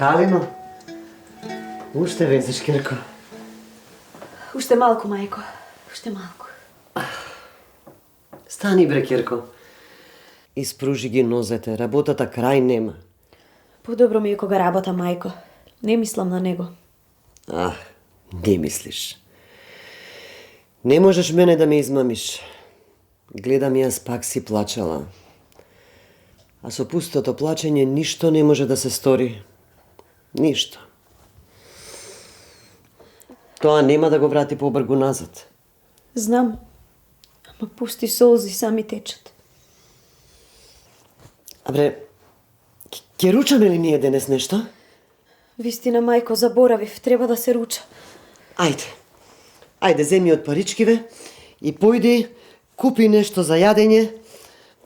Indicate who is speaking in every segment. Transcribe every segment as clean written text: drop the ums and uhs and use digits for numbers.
Speaker 1: Калино, уште везеш, Кирко?
Speaker 2: Уште малку, мајко. Уште малку.
Speaker 1: Стани, бре, Кирко. Испружи ги нозете, работата крај нема.
Speaker 2: Подобро ми е кога работа, мајко. Не мислам на него.
Speaker 1: Не мислиш. Не можеш мене да ме измамиш. Гледам, јас пак си плачала. А со пустото плачење ништо не може да се стори. Ништо. Тоа нема да го врати побргу назад.
Speaker 2: Знам. Ама пусти солзи сами течат.
Speaker 1: Абре, ќе ручаме ли ние денес нешто?
Speaker 2: Вистина, мајко, заборавив. Треба да се руча.
Speaker 1: Ајде, земи од паричкиве и појди, купи нешто за јадење,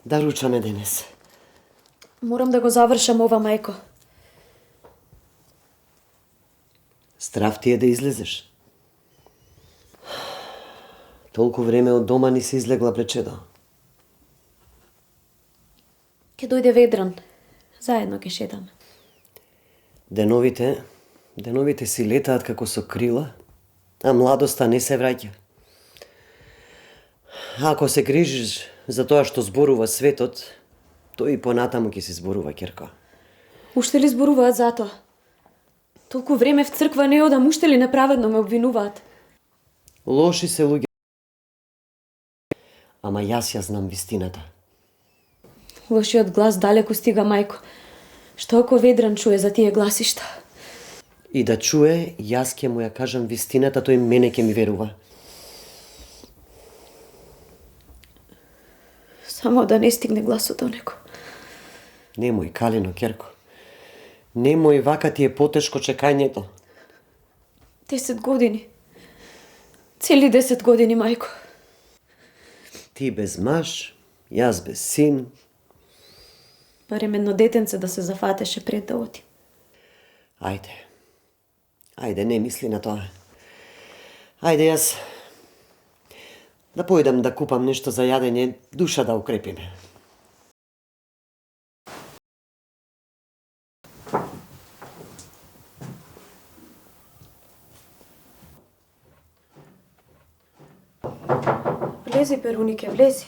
Speaker 1: да ручаме денес.
Speaker 2: Морам да го завршам ова, мајко.
Speaker 1: Страв ти е да излезеш. Толку време од дома ни се излегла плечедо.
Speaker 2: Ке дојде Ведран. Заедно ке шетаме.
Speaker 1: Деновите си летаат како со крила, а младоста не се враќа. Ако се грижиш за тоа што зборува светот, тој и понатаму ќе се зборува, Кирко.
Speaker 2: Уште ли зборуваат за тоа? Толку време в црква не одам, уште ли неправедно ме обвинуваат?
Speaker 1: Лоши се луѓе. Ама јас ја знам вистината.
Speaker 2: Лошиот глас далеку стига, мајко. Што ако Ведран чуе за тие гласишта?
Speaker 1: И да чуе, јас ќе му ја кажам вистината, тој мене ќе ми верува.
Speaker 2: Само да не стигне гласот до него.
Speaker 1: Немој, Калино, Керко. Немој, вака ти е потешко чекањето.
Speaker 2: 10 години. Цели 10 години, мајко.
Speaker 1: Ти без маж, јас без син.
Speaker 2: Барем едно детенце да се зафатеше пред да оди.
Speaker 1: Ајде, не мисли на тоа. Ајде, јас да појдам да купам нешто за јадење, душа да укрепиме.
Speaker 2: Влези, Перунике, влези.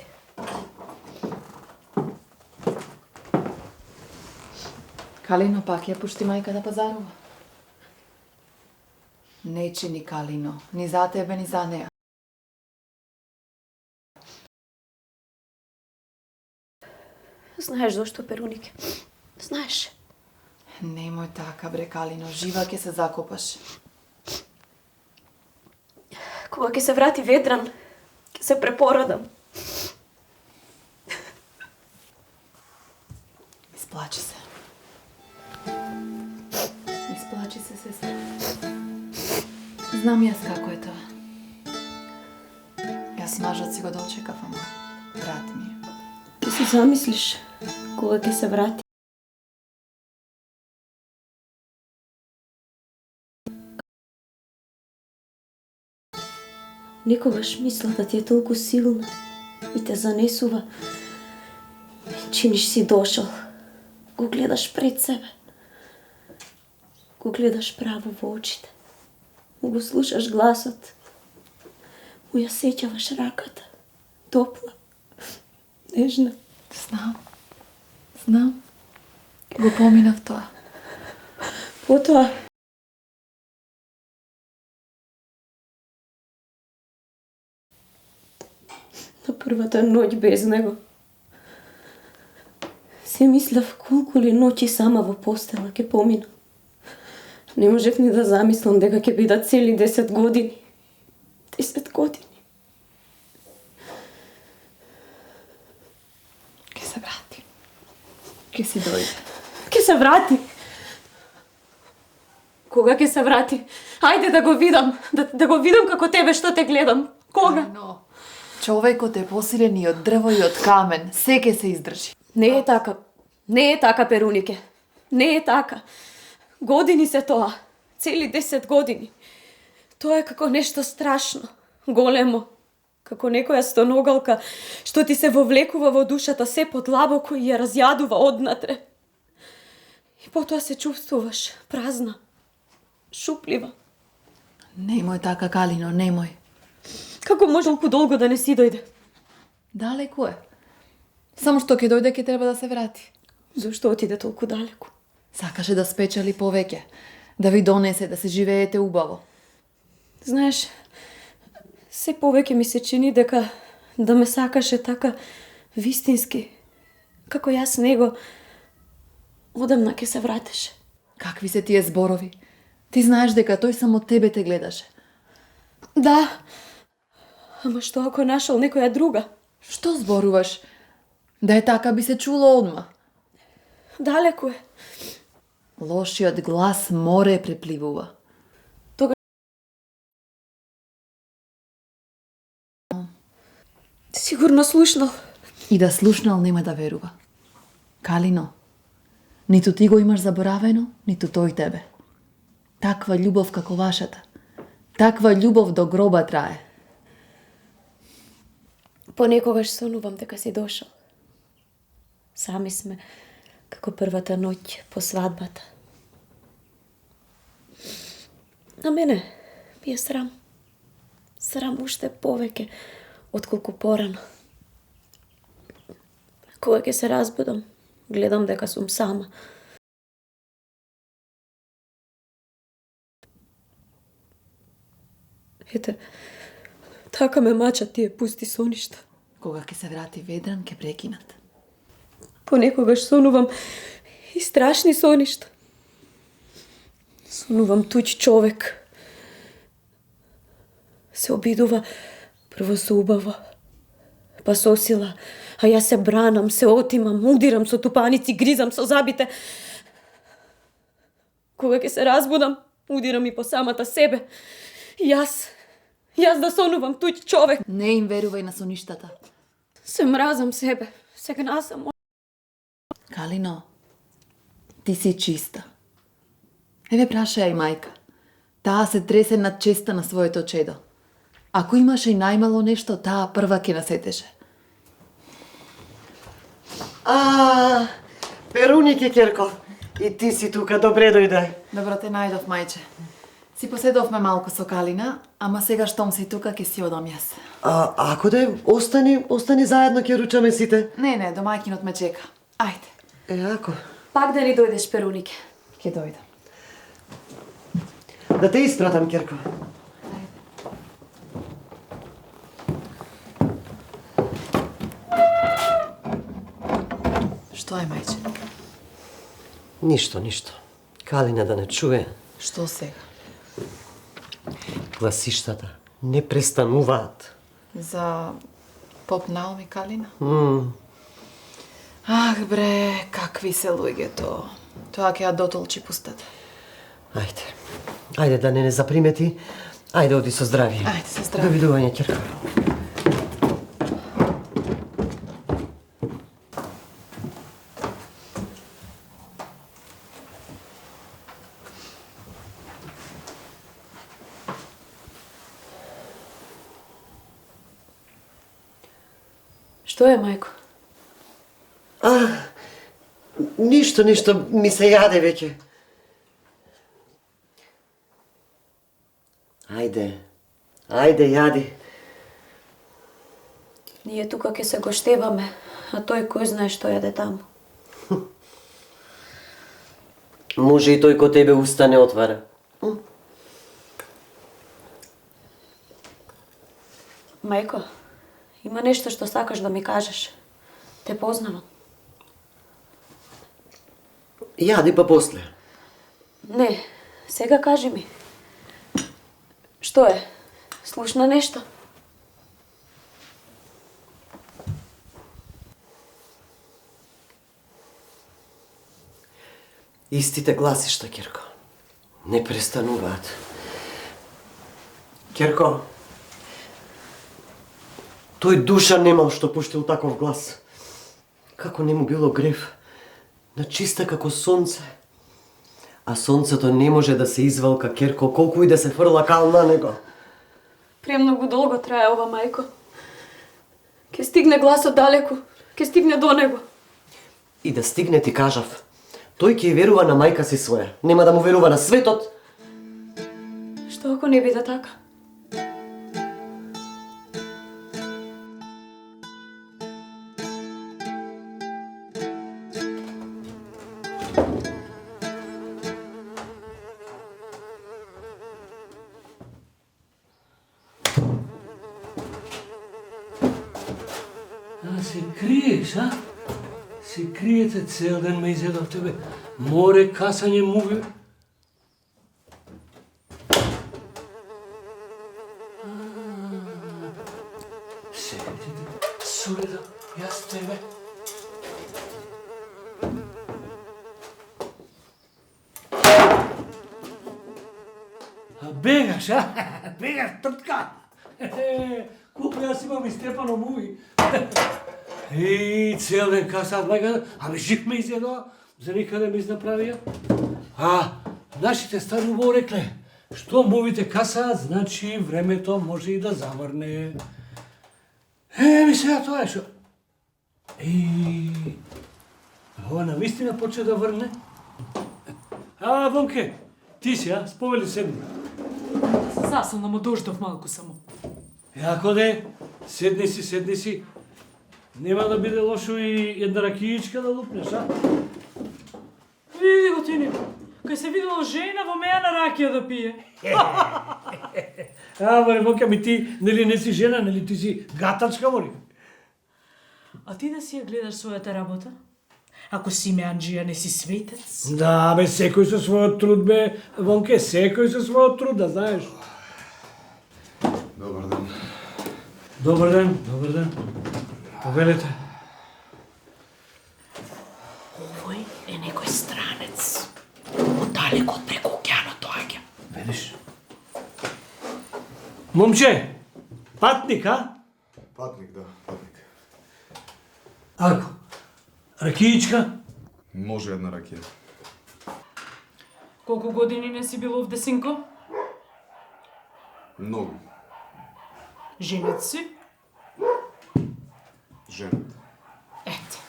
Speaker 3: Калино пак ја пушти мајка да пазарува. Не чини, Калино, ни за тебе, ни за неа.
Speaker 2: Знаеш зошто, Перунике? Знаеш.
Speaker 3: Немој така, бре, Калино, жива ќе се закопаш.
Speaker 2: Кога ќе се врати Ведран, ќе се препорадам.
Speaker 3: Исплачи се. Исплачи се, сестра. Знам јас како е тоа. Јас мажот си го дочекав, ама брат ми е.
Speaker 2: Ќе се замислиш кога ќе се врати. Некогаш мислата ти е толку силна и те занесува. Чиниш си дошол. Го гледаш пред себе. Го гледаш право во очите. Му го слушаш гласот. Му ја сеќаваш раката. Топла. Нежна.
Speaker 3: Знам. Го поминав тоа.
Speaker 2: Потоа на првата ноќ без него се мислев колку ли ноќи сама во постела ќе поминам. Не можев ни да замислам дека ќе бидат цели 10 години. 10 години.
Speaker 3: Ке се врати. Ке си дојде.
Speaker 2: Ке се врати. Кога ќе се врати? Ајде да го видам, да го видам како тебе што те гледам. Кога?
Speaker 3: Но, човекот е посилен и од дрво и од камен. Се ке се издржи.
Speaker 2: Не е така. Не е така, Перунике. Не е така. Години се тоа. Цели 10 години. Тоа е како нешто страшно. Големо. Како некоја стоногалка што ти се вовлекува во душата се подлабоко и ја разјадува однатре. И потоа се чувствуваш празна, шуплива.
Speaker 3: Немој така, Калино, немој.
Speaker 2: Како може толку долго да не си дојде?
Speaker 3: Далеку е. Само што ќе дојде, ќе треба да се врати.
Speaker 2: Зошто отиде толку далеку?
Speaker 3: Сакаше да спечели повеќе, да ви донесе, да се живеете убаво.
Speaker 2: Знаеш, се повеќе ми се чини дека да ме сакаше така вистински, како јас него, одамна ќе се вратеше.
Speaker 3: Какви се тие зборови? Ти знаеш дека тој само тебе те гледаше.
Speaker 2: Да, ама што ако нашол некоја друга?
Speaker 3: Што зборуваш? Да е така би се чуло одма.
Speaker 2: Далеку е.
Speaker 3: Лошиот глас море препливува.
Speaker 2: Сигурно слушнал.
Speaker 3: И да слушнал нема да верува. Калино, ниту ти го имаш заборавено, ниту тој тебе. Таква љубов како вашата. Таква љубов до гроба трае.
Speaker 2: Понекогаш сонувам дека си дошол. Сами сме како првата ноќ по свадбата. На мене ми е срам. Срам уште повеќе отколку порано. Кога ќе се разбудам, гледам дека сум сама. Ете, така ме мачат тие пусти соништа.
Speaker 3: Кога ќе се врати Ведран, ќе прекинат.
Speaker 2: Понекогаш сонувам и страшни соништа. Сонувам туѓ човек. Се обидува прво со убаво, па со сила, а јас се бранам, се отимам, удирам со тупаници, гризам со забите. Кога ќе се разбудам, удирам и по самата себе. Јас да сонувам туѓ човек.
Speaker 3: Не им верувај на соништата.
Speaker 2: Се мразам себе, се гнасам.
Speaker 3: Калино, ти си чиста. Еве прашај мајка. Таа се тресе над честа на своето чедо. Ако имаше и најмало нешто, таа прва ќе насетеше.
Speaker 1: Перунике, Керко. И ти си тука, добре дојде.
Speaker 3: Добро те најдов, мајче. Си поседовме малку со Калина, ама сега штом си тука, ќе си одам јас.
Speaker 1: Ако да остани заедно, ќе ручаме сите.
Speaker 3: Не, домајкинот ме чека. Ајде,
Speaker 1: Ако.
Speaker 2: Пак да ни дојдеш, Перунике.
Speaker 3: ќе дојдам.
Speaker 1: Да те испратам, Керко.
Speaker 3: Што е, мајче?
Speaker 1: Ништо. Калина да не чуе.
Speaker 3: Што сега?
Speaker 1: Гласиштата не престануваат.
Speaker 3: За поп Наоми, Калина? Ах, бре, какви се луѓето. Тоа ќе ја дотолчи пустата.
Speaker 1: Ајде да не запримети. Ајде оди со здравие.
Speaker 3: Ајде, со здравие.
Speaker 1: Довидување, Керко.
Speaker 2: Што е, мајко?
Speaker 1: Ништо, ми се јаде веќе. Ајде, јади.
Speaker 2: Ние тука ќе се гоштеваме, а тој кој знае што јаде таму.
Speaker 1: Може и тој ко тебе уста не отвара.
Speaker 2: Мајко, има нешто што сакаш да ми кажеш. Те познавам.
Speaker 1: Јади па после.
Speaker 2: Не, сега кажи ми. Што е? Слушна нешто?
Speaker 1: Истите гласишта, Керко. Не престануваат. Керко, тој душа немал што пуштил таков глас. Како не му било грев, на чиста како сонце. А сонцето не може да се извалка, Керко, колку и да се фрла кал на него.
Speaker 2: Премногу долго трае ова, мајко. Ке стигне гласот далеку, ке стигне до него.
Speaker 1: И да стигне, ти кажав. Тој ќе верува на мајка си своја. Нема да му верува на светот.
Speaker 2: Што ако не биде така?
Speaker 4: Се криеш, а? Се криете цел ден, ме изедов тебе. Море, касање, муви. Седите, суреда, јас тебе. А бегаш, а? Бегаш, тртка. Колку јас имам и Степано муви. Цел ден касаат мајка, ами жив ме изедоа, за никаде ме изнаправија. А, нашите стари убаво рекле, што мувите касаат, значи времето може и да заврне. Ми сега тоа е шо. Ова навистина почне да врне. А, Вонке, ти си, а? Сповели седни.
Speaker 5: Засолна му дождов малку само.
Speaker 4: Јако де, седни си. Нема да биде лошо и една ракијичка да лупнеш, а?
Speaker 5: Види го ти не. Кај се видела жена во меја на ракија да пие.
Speaker 4: Море, Вонка, ми ти, нели не си жена, нели ти си гатачка, море?
Speaker 5: А ти да си ја гледаш својата работа? Ако си меанџија, не си светец?
Speaker 4: Да, бе, секој со својот труд, бе, Вонке, секој со својот труд, да знаеш.
Speaker 6: Добар ден.
Speaker 4: Добар ден. Повелете.
Speaker 5: Овој е некој странец. Одалеко од преку океанот доаѓа.
Speaker 4: Видиш? Момче, патник, а?
Speaker 6: Патник, да, патник.
Speaker 4: Ако, ракијичка?
Speaker 6: Може една ракија.
Speaker 5: Колку години не си бил овде, синко?
Speaker 6: Многу.
Speaker 5: Женет си?
Speaker 6: Женат.
Speaker 5: Ете.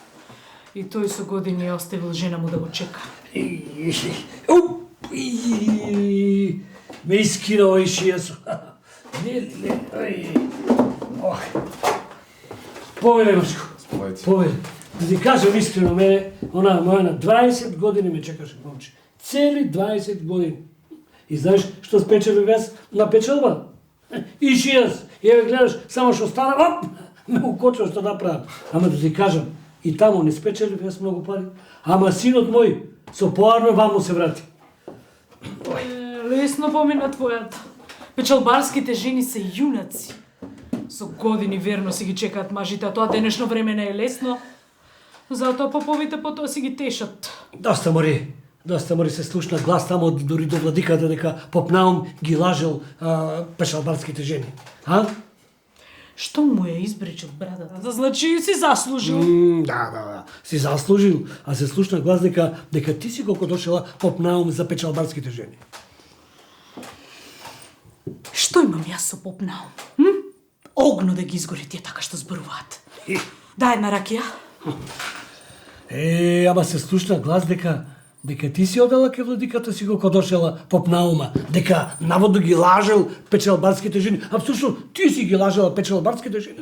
Speaker 5: И тој со години ја оставил жена му да го чека.
Speaker 4: Ме искина овој шијасо. Повеле, Машко.
Speaker 6: Сповајте.
Speaker 4: Повеле. Да ти кажам искрено, мене, она моја на 20 години ме чекаше, момче. Цели 20 години. И знаеш што спечелив јас на печелба? И шијас. И еве гледаш, само што стана, оп, ме укочува што направам. Ама да ти кажам, и таму не спечелив јас многу пари. Ама синот мој со поарно ваму се врати.
Speaker 5: Лесно помина твојата. Печалбарските жени се јунаци. Со години верно си ги чекаат мажите, а тоа денешно време не е лесно. Затоа поповите потоа си ги тешат.
Speaker 4: Доста мори се слушна глас тамо дури до владиката дека поп Наум ги лажел пешалбарските жени. А?
Speaker 5: Што му е избречил брадата? Да значи си заслужил.
Speaker 4: Да, си заслужил, а се слушна глас дека ти си колку дошела поп Наум за печалбарските жени.
Speaker 5: Што имам јас со поп Наум? Огно да ги изгори тие така што зборуваат. Дај една ракија.
Speaker 4: Ама се слушна глас дека ти си одела ке владиката си колку дошела поп Наума, дека наводно ги лажел печалбарските жени. Апсолутно ти си ги лажела печалбарските жени,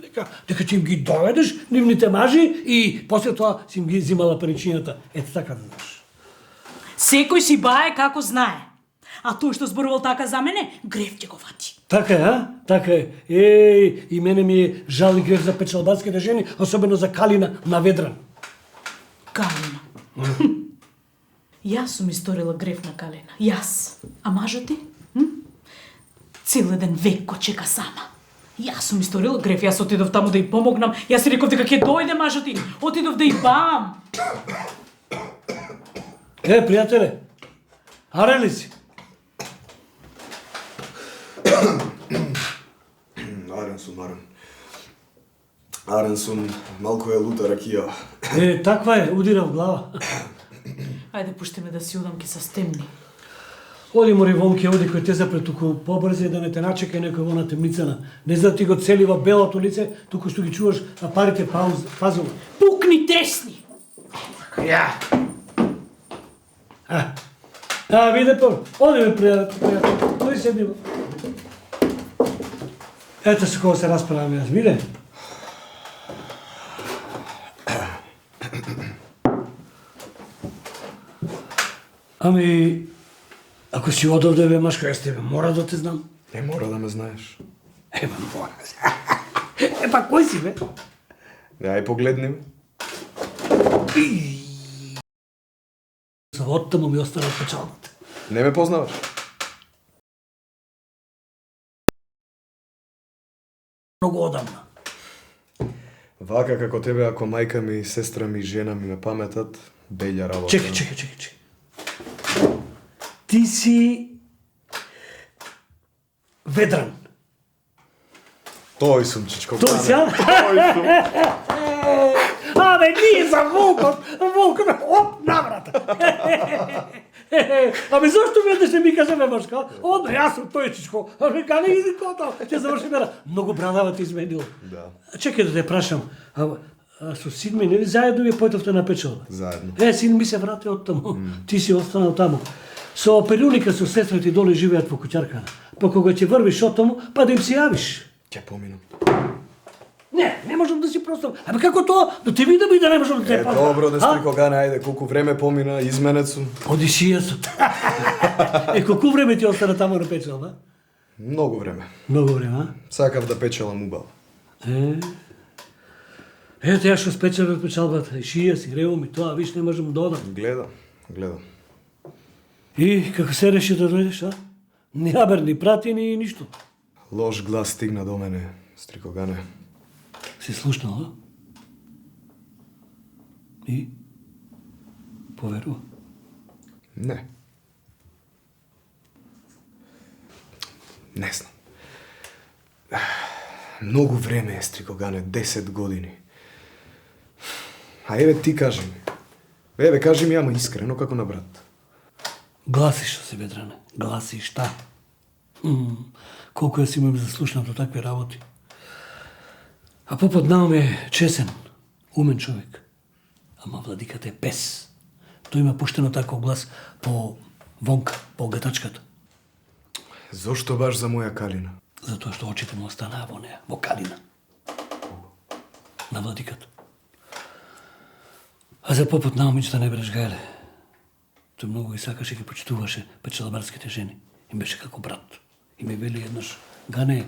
Speaker 4: дека ти им ги доведеш нивните мажи и после тоа си им ги зимала паричињата. Ето така да знаеш.
Speaker 5: Секој си бае како знае. А тој што зборувал така за мене, грев ќе го вати.
Speaker 4: Така е, а? Така е. И мене ми е жал и грев за печалбарските жени, особено за Калина на Ведран.
Speaker 5: Калина. Јас сум историла грев на Калина. Јас. А мажот ти? Цел еден век го чека сама. Јас сум историла грев, јас отидов таму да ја помогнам. Јас си реков дека ќе дојде мажот ти. Отидов да ја бам.
Speaker 4: Пријателе, аре ли си?
Speaker 6: Арен сум, малку е лута ракија.
Speaker 4: Таква е, удира в глава.
Speaker 5: Ајде, пушти ме да си удам, ке се стемни.
Speaker 4: Оди море Вонке, оди кој те запре туку побрзе да не те начека некој во на темницана. Не за да ти го целива белото лице, туку што ги чуваш а парите пазува.
Speaker 5: Пукни тесни!
Speaker 4: Ја! Виде по. Оди ме пријател. Оди седни. Ето се кога се расправам јас, виде. Ами, ако си одовде, бе, машко, јас тебе мора да те знам.
Speaker 6: Не мора да ме знаеш.
Speaker 4: Мора. Па кој си, бе?
Speaker 6: Ај погледни ме.
Speaker 4: Оттаму ми остана печалбата.
Speaker 6: Не ме познаваш.
Speaker 4: Многу одамна.
Speaker 6: Вака како тебе, ако мајка ми, сестра ми, жена ми ме паметат, белја работа.
Speaker 4: Чекай. Ти си Ведран.
Speaker 6: Тој сум, чичко.
Speaker 4: Тој си, а?
Speaker 6: Тој сум.
Speaker 4: Абе, ние за Волков, оп, наврата. Абе, зашто веднаш не ми каже, бе, башка? Одно, јас сум тој, чичко. Абе, каде иди кото? Ќе заврши мера. Многу брадава ти изменил.
Speaker 6: Да.
Speaker 4: Чекай да те прашам, а со син ми, нели заедно ви појдовте на печалба?
Speaker 6: Заедно.
Speaker 4: Син ми се врати од таму. Ти си останал таму. Со перуника со сестра ти доле живеат во куќаркана. Па кога ќе врвиш од таму, па да им се јавиш.
Speaker 6: Ќе поминам.
Speaker 4: Не можам да си простам. Абе како тоа? Да те видам и да не можам да те пазам.
Speaker 6: Добро, Дестрiko Gane, ајде, колку време помина, изменет сум.
Speaker 4: Оди си јасот. Колку време ти остана таму на печалба?
Speaker 6: Многу време.
Speaker 4: Многу време, а?
Speaker 6: Сакав да печелам убаво.
Speaker 4: Ето ја што спечелав печалбата. И шија си, ревом и тоа, виш не можам да одам.
Speaker 6: Гледам.
Speaker 4: И како се реши да дојдеш, а? Ни абер, ни прати, ни ништо.
Speaker 6: Лош глас стигна до мене, Дестрiko Gane.
Speaker 4: Си слушнал, а? И? Поверува?
Speaker 6: Не. Не знам. Многу време е, Дестрiko Gane, 10 години. А еве ти кажи ми. Еве кажи ми, ама искрено, како на брат.
Speaker 4: Гласиш се, Ведране. Гласиш, та. Колку јас имам заслушнато такви работи. А попот наум е чесен, умен човек. Ама владиката е пес. Тој има пуштено таков глас по вонка, по гатачката.
Speaker 6: Зошто баш за моја Калина?
Speaker 4: Затоа што очите му останаа во неа, во Калина. На владиката. А за попот наумичта не береш гајле. Тој многу ги сакаше и ги почитуваше печалбарските жени. Им беше како брат. И ми вели еднаш, Гане,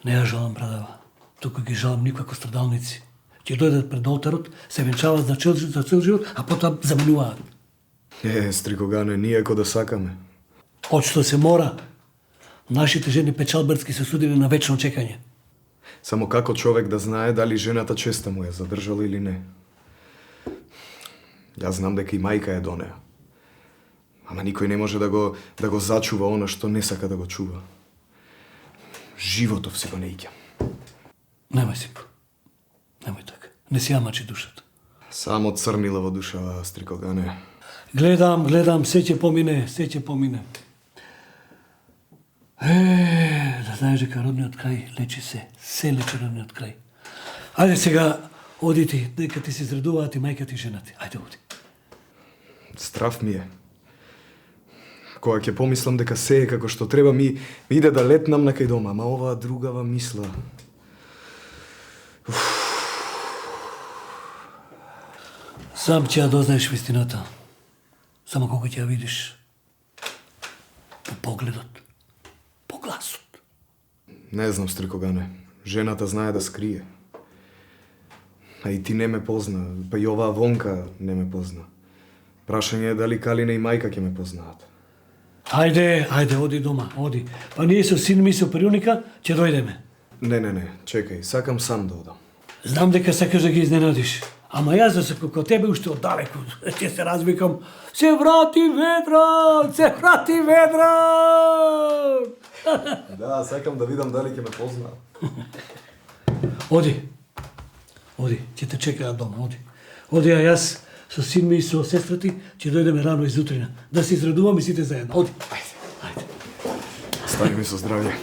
Speaker 4: не ја жалам брадава, туку ги жалам никако страдалници. Ќе дојдат пред олтарот, се венчаваат за цел живот, а потоа заменуваат.
Speaker 6: Дестрiko Gane, ние ко да сакаме.
Speaker 4: Очто се мора. Нашите жени печалбарски се судени на вечно чекање.
Speaker 6: Само како човек да знае дали жената честа му ја задржала или не. Јас знам дека и мајка е до неа. Ама никој не може да го зачува она што не сака да го чува. Животов си го не иќам.
Speaker 4: Немај синко. Немај така. Не си ја мачи душата.
Speaker 6: Само црнила во душава, Дестрiko Gane.
Speaker 4: Гледам, се ќе помине. Да знаеш дека родниот крај лечи се. Се лечи родниот крај. Ајде сега, оди ти, дека ти се изредуваат и мајка ти и жена ти. Ајде, оди.
Speaker 6: Страв ми е. Кога ќе помислам дека се е како што треба, ми иде да летнам на кај дома, ама оваа другава мисла.
Speaker 4: Сам ќе ја дознаеш вистината. Само кога ќе ја видиш. По погледот. По гласот.
Speaker 6: Не знам, Дестрiko Gane. Жената знае да скрие. А и ти не ме позна, па и оваа вонка не ме позна. Прашање е дали Калина и мајка ќе ме познаат.
Speaker 4: Ајде, оди дома, оди. Па ние со син ми со перуника ќе дојдеме.
Speaker 6: Не, чекај, сакам сам да одам.
Speaker 4: Знам дека сакаш да ги изненадиш. Ама јас за како тебе уште оддалеку ќе се развикам. Се врати Ведран!
Speaker 6: Да, сакам да видам дали ќе ме познаат.
Speaker 4: Оди, ќе те чекаат дома, оди. Оди, а јас со син ми и со сестра ти ќе дојдеме рано изутрина. Да се изредуваме сите заедно. Оди. Ајде.
Speaker 6: Стани ми со здравје.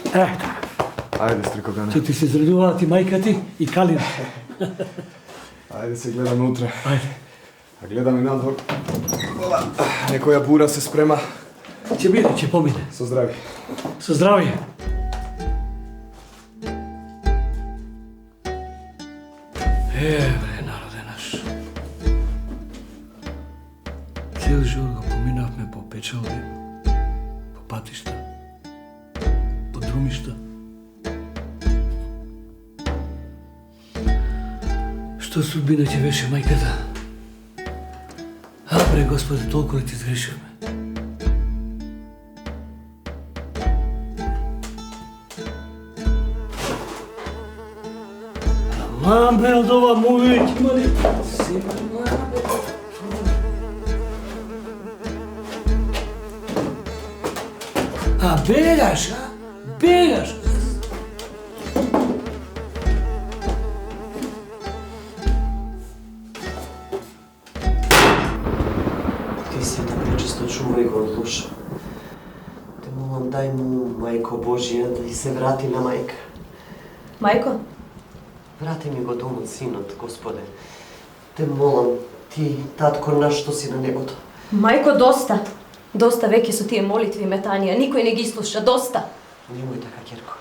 Speaker 6: Ајде, Дестрiko Gane.
Speaker 4: Ќе ти се изредуваат и мајка ти и Калина.
Speaker 6: Ајде се гледаме утре.
Speaker 4: Ајде.
Speaker 6: А гледам и надвор. Ола, некоја бура се спрема.
Speaker 4: Ќе биде, ќе помине.
Speaker 6: Со здрави.
Speaker 4: Со здравје. Бре, народе наш. Цел живот го поминавме по печалби, по патишта, по друмишта. Што судбина ќе беше мајката? А, бре, Господи, толку ли ти сгрешивме? Мам, бе, од ова муви, има ли? А, бегаш, а? Бегаш!
Speaker 1: Ти си да пречисто чувај го од луша. Те молам, дај му, Мајко Божија, да и се врати на мајка.
Speaker 2: Мајко,
Speaker 1: Врати ми го домот, синот, Господе. Те молам, ти, татко наш, што си на небото.
Speaker 2: мајко, доста. Доста веќе со тие молитви и метања. Никој не ги слуша, доста.
Speaker 1: Немој така, Керко.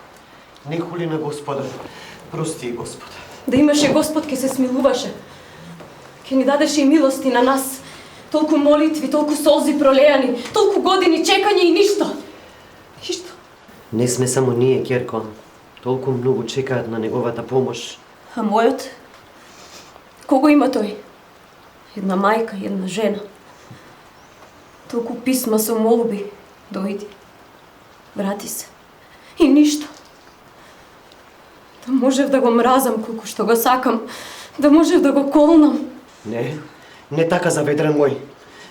Speaker 1: Не хули на Господа. Прости, Господе.
Speaker 2: Да имаше Господ, ке се смилуваше. Ке ни дадеше и милости на нас. Толку молитви, толку солзи пролеани, толку години чекање и ништо. Ништо.
Speaker 1: Не сме само ние, Керко. Толку многу чекаат на неговата помош.
Speaker 2: А мојот? Кого има тој? Една мајка, една жена. Толку писма со молби. Дојди. Врати се. И ништо. Да можев да го мразам колку што го сакам. Да можев да го колнам.
Speaker 1: Не така за Ведран мој.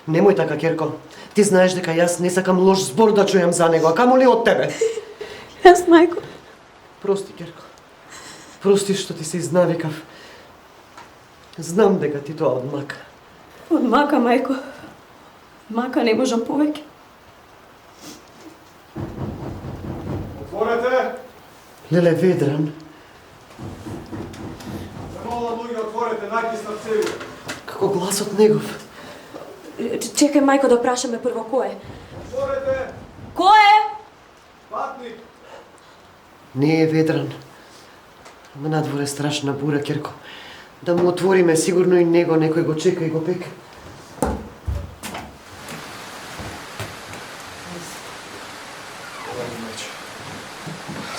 Speaker 1: Немој така, Керко. Ти знаеш дека јас не сакам лош збор да чујам за него, а камо ли од тебе?
Speaker 2: Јас, мајко.
Speaker 1: Прости, Керко. Прости што ти се изнавикав. Знам дека ти тоа одмака.
Speaker 2: Од мака, мајко. Мака не можам повеќе.
Speaker 6: Отворете!
Speaker 1: Леле, Ведран.
Speaker 6: За молам, луѓе, отворете, накиснат цели.
Speaker 1: Како гласот негов.
Speaker 2: Чекај, мајко, да прашаме прво кој е.
Speaker 6: Отворете!
Speaker 2: Кој е?
Speaker 6: Патник!
Speaker 1: Не е Ведран. Ама надвор е страшна бура, Керко. Да му отвориме, сигурно и него некој го чека и го пека.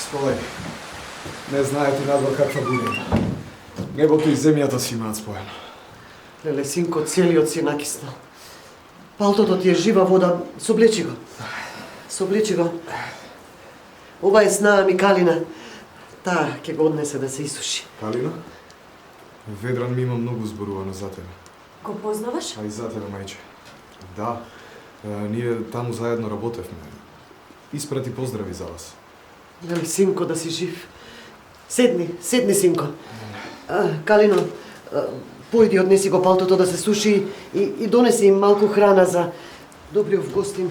Speaker 6: Сполај. Не знаете надвор каква бура има. Небото и земјата си имаат споено.
Speaker 1: Леле, синко, целиот си накиснал. Палтото ти е жива вода, соблечи го. Соблечи го. Ова е снаа ми Калина. Таа ќе го однесе да се исуши.
Speaker 6: Калина? Ведран ми има многу зборувано за тебе.
Speaker 2: Го познаваш?
Speaker 6: А и за тебе, мајче. Да, ние таму заедно работевме. Испрати поздрави за вас.
Speaker 1: Леле, синко, да си жив. Седни, синко. Калино, појди однеси го палтото да се суши и донеси им малку храна за добриов гостин.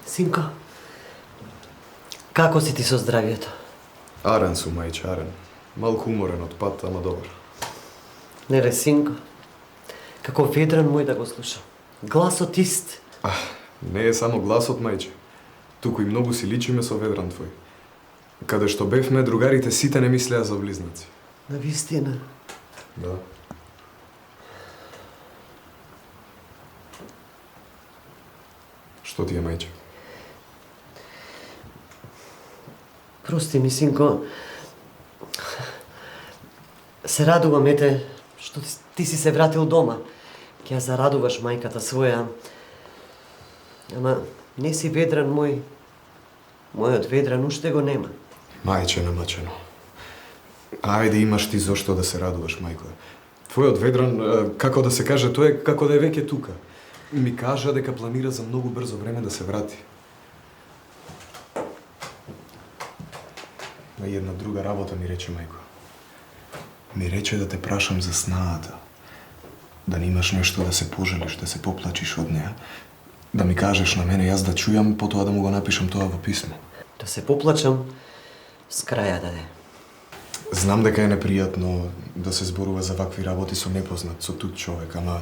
Speaker 1: Синко, како си ти со здравието?
Speaker 6: Арен сум, мајче, арен. Малку уморен од пат, ама добар.
Speaker 1: Неле, синко, како Ведран мој да го слушам. Гласот ист.
Speaker 6: Не е само гласот, мајче. Туку и многу си личиме со Ведран твој. Каде што бевме, другарите сите не мислеа за близнаци.
Speaker 1: На вистина.
Speaker 6: Да. Што ти е, мајче?
Speaker 1: Прости ми, синко. Се радувам, ете, што ти си се вратил дома. Ќе ја зарадуваш мајката своја. Ама не си Ведран мој. Мојот Ведран уште го нема.
Speaker 6: Мајче намачено. Ајде, имаш ти зошто да се радуваш, мајко. Твојот Ведран, како да се каже, тој е како да е веќе тука. Ми кажа дека планира за многу брзо време да се врати. На една друга работа ми рече мајко. Ми рече да те прашам за снаата. Да не имаш нешто да се пожалиш, да се поплачиш од неа. Да ми кажеш на мене, јас да чујам, потоа да му го напишам тоа во писмо.
Speaker 1: Да се поплачам, с краја даде.
Speaker 6: Знам дека е непријатно да се зборува за вакви работи со непознат, со тут човек, ама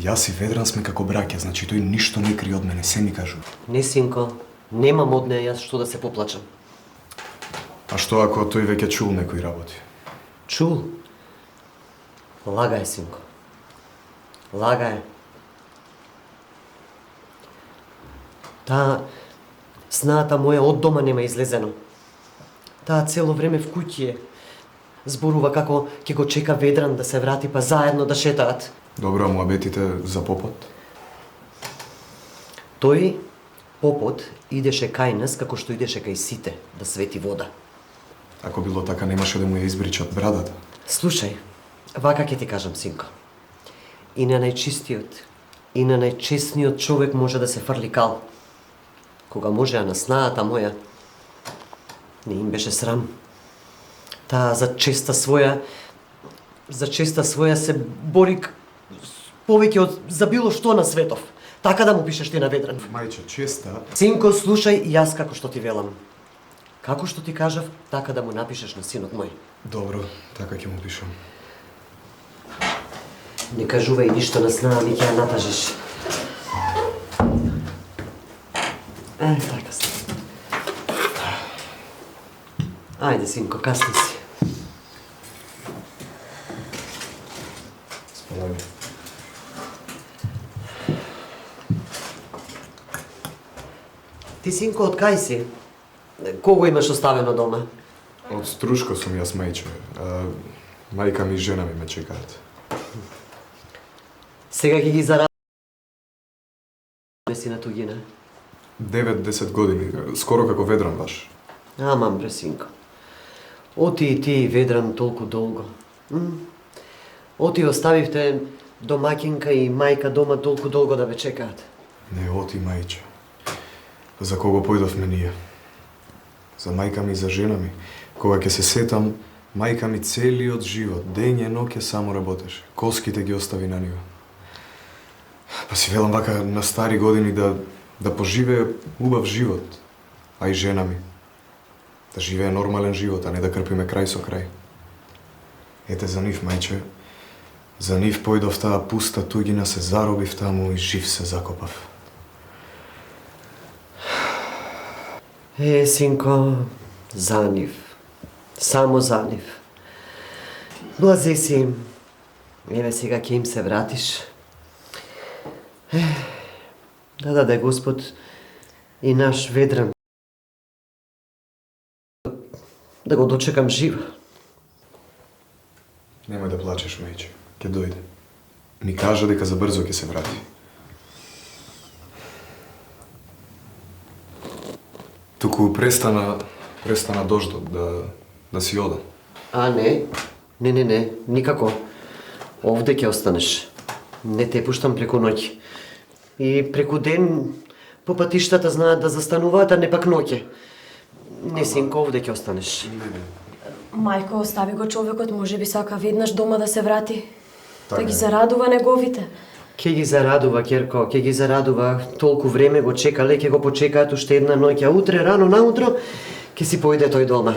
Speaker 6: јас и Ведран сме како браќа, значи тој ништо не крие од мене, се ми кажува.
Speaker 1: Не, синко, немам од неја јас што да се поплачам.
Speaker 6: А што ако тој веќе чул некои работи?
Speaker 1: Чул? Лагај, синко. Лагај. Таа снаата моја од дома нема излезено. Таа цело време в куќи е. Зборува како ќе го чека Ведран да се врати па заедно да шетаат.
Speaker 6: Добро, муабетите за попот?
Speaker 1: Тој попот идеше кај нас како што идеше кај сите да свети вода.
Speaker 6: Ако било така, немаше да му ја избричат брадата.
Speaker 1: Слушај, вака ќе ти кажам, синко. И на најчистиот, и на најчестниот човек може да се фрли кал. Кога можеа на снаата моја, не им беше срам. Таа за честа своја се бори повеќе од за било што на светов. Така да му пишеш ти на Ведран.
Speaker 6: Мајче, честа...
Speaker 1: Синко, слушај, јас како што ти велам. Како што ти кажав, така да му напишеш на синот мој.
Speaker 6: Добро, така ќе му пишам.
Speaker 1: Не кажувај ништо на снаа, ми ќе ја натажеш. Така се. Ајде, синко, касни си.
Speaker 6: Спомагај.
Speaker 1: Ти, синко, од кај си? Кого имаш оставено дома?
Speaker 6: Од Струшко сум јас, мајче. Мајка ми и жена ми ме чекаат.
Speaker 1: Сега ќе ги зарадиш си на туѓина.
Speaker 6: 9-10 години, скоро како Ведран баш.
Speaker 1: Амам, бре, синко. Оти и ти, Ведран, толку долго. Оти оставивте домакинка и мајка дома толку долго да ве чекаат.
Speaker 6: Не, оти, мајче. За кого појдовме ние? За мајка ми и за жена ми. Кога ќе се сетам, мајка ми целиот живот, дење ноќе само работеше. Коските ги остави на нива. Па си велам вака на стари години да поживее убав живот. А и жена ми. Да живее нормален живот, а не да крпиме крај со крај. Ете за нив, мајче. За нив појдов таа пуста туѓина, се заробив таму и жив се закопав.
Speaker 1: Синко, за нив. Само за нив. Блази си. Еве сега ќе им се вратиш. Да даде Господ и наш Ведран да го дочекам жив.
Speaker 6: Немој да плачеш, мајче. Ќе дојде. Ми кажа дека забрзо ќе се врати. Туку престана дождот да си ода.
Speaker 1: А, не, никако. Овде ќе останеш. Не те пуштам преку ноќ. И преку ден по патиштата знаат да застануваат, а не пак ноќе. Не, синко, овде ќе останеш.
Speaker 2: Мајко, остави го човекот, може би сака веднаш дома да се врати.
Speaker 6: Така
Speaker 2: Да ги
Speaker 6: е.
Speaker 2: зарадува неговите.
Speaker 1: Ке ги зарадува, Керко, ке ги зарадува. Толку време го чекале, ке го почекаат уште една ноќ, а утре рано наутро ке си појде тој дома.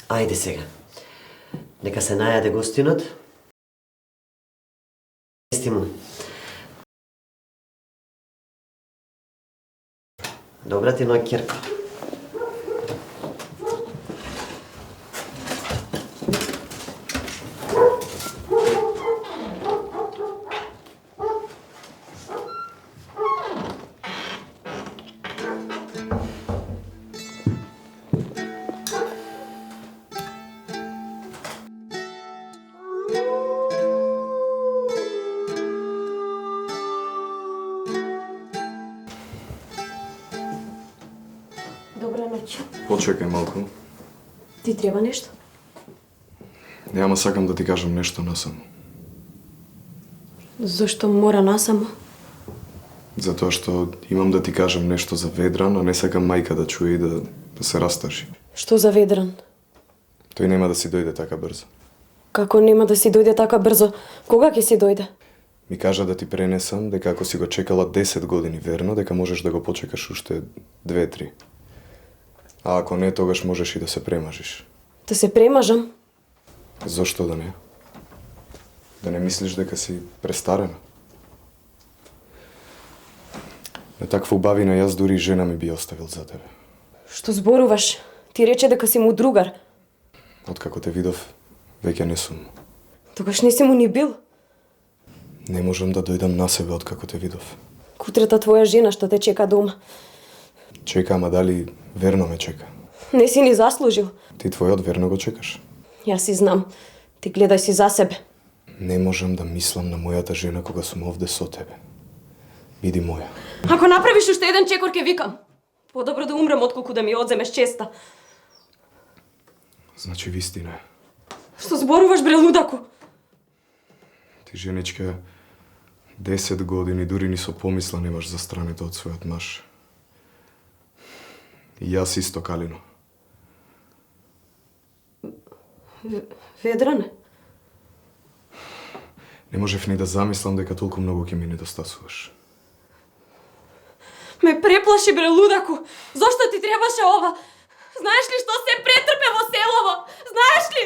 Speaker 1: Ајде сега. Нека се најаде гостинот. Стиму. Добра ти ноќ, Керко.
Speaker 2: Добра ноќ.
Speaker 6: Почекај малку.
Speaker 2: Ти треба нешто?
Speaker 6: Ама сакам да ти кажам нешто насамо.
Speaker 2: Зошто мора насамо?
Speaker 6: Затоа што имам да ти кажам нешто за Ведран, а не сакам мајка да чуе и да се расташи.
Speaker 2: Што за Ведран?
Speaker 6: Тој нема да си дојде така брзо.
Speaker 2: Како нема да си дојде така брзо? Кога ќе си дојде?
Speaker 6: Ми кажа да ти пренесам дека ако си го чекала 10 години верно, дека можеш да го почекаш уште 2-3. А ако не, тогаш можеш и да се премажиш.
Speaker 2: Да се премажам?
Speaker 6: Зошто да не? Да не мислиш дека си престарена? На таква убавина јас дури и жена ми би оставил за тебе.
Speaker 2: Што зборуваш? Ти рече дека си му другар.
Speaker 6: Откако те видов, веќе не сум.
Speaker 2: Тогаш не си му ни бил.
Speaker 6: Не можам да дојдам на себе откако те видов.
Speaker 2: Кутрата твоја жена што те чека дома.
Speaker 6: Чека, ама дали верно ме чека?
Speaker 2: Не си ни заслужил.
Speaker 6: Ти твојот верно го чекаш?
Speaker 2: Јас си знам. Ти гледај си за себе.
Speaker 6: Не можам да мислам на мојата жена кога сум овде со тебе. Биди моја.
Speaker 2: Ако направиш уште еден чекор, ке викам. Подобро да умрем отколку да ми одземеш честа.
Speaker 6: Значи вистина е.
Speaker 2: Што зборуваш, бре лудаку?
Speaker 6: Ти женичка 10 години дури ни со помисла немаш за странето од својот маж. И јас исто, Калино.
Speaker 2: Ведране?
Speaker 6: Не можев ни да замислам дека толку многу ќе ми недостасуваш.
Speaker 2: Ме преплаши, бре лудаку. Зошто ти требаше ова? Знаеш ли што се претрпе во селово? Знаеш ли?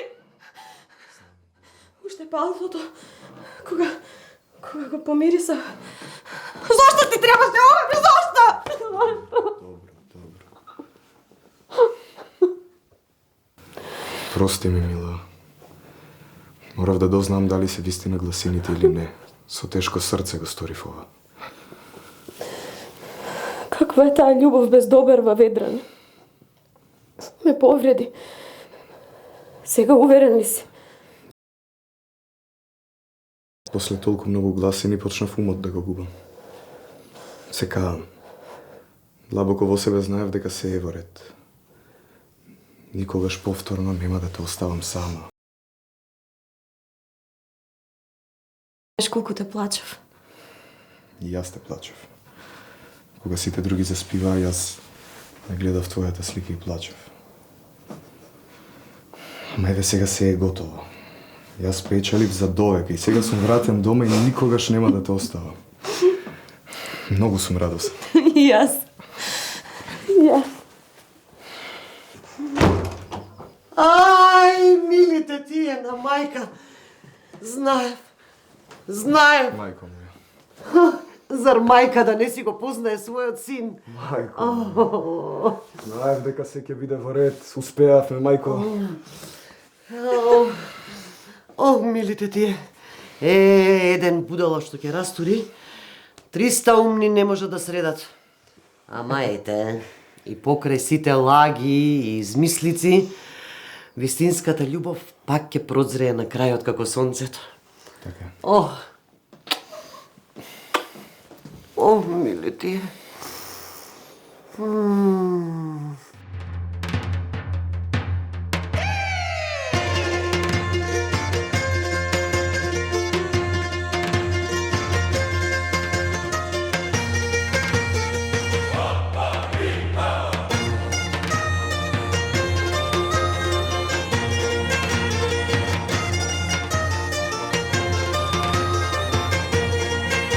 Speaker 2: Уште палцото, кога го помириса. Зошто ти требаше ова? Зошто?
Speaker 6: Добро. Прости ми, мила. Морав да дознам дали се вистина гласините или не. Со тешко срце го сторив ова.
Speaker 2: Каква е таа љубов без доберва, Ведране? Ме повреди. Сега уверен ли си?
Speaker 6: После толку многу гласини почнав умот да го губам. Се каам. Длабоко во себе знаев дека се е во ред. Никогаш повторно нема да те оставам сама.
Speaker 2: Знаеш колку те плачев.
Speaker 6: И јас те плачев. Кога сите други заспиваа, јас не гледав твојата слика и плачев. Ама еве сега се е готово. Јас печалив за довека и сега сум вратен дома и никогаш нема да те оставам. Многу сум радосен.
Speaker 2: И јас.
Speaker 1: Ај, милите тие на мајка. Знаев.
Speaker 6: Мајко моја.
Speaker 1: Зар мајка да не си го познае својот син?
Speaker 6: Мајко. Знаев дека се ќе биде во ред. Успеавме, мајко.
Speaker 1: Милите тие. Еден будало што ќе растури, 300 умни не може да средат. Ама ете, и покрај сите лаги и измислици, вистинската љубов пак ќе прозрее на крајот како сонцето.
Speaker 6: Така.
Speaker 1: Милите тие.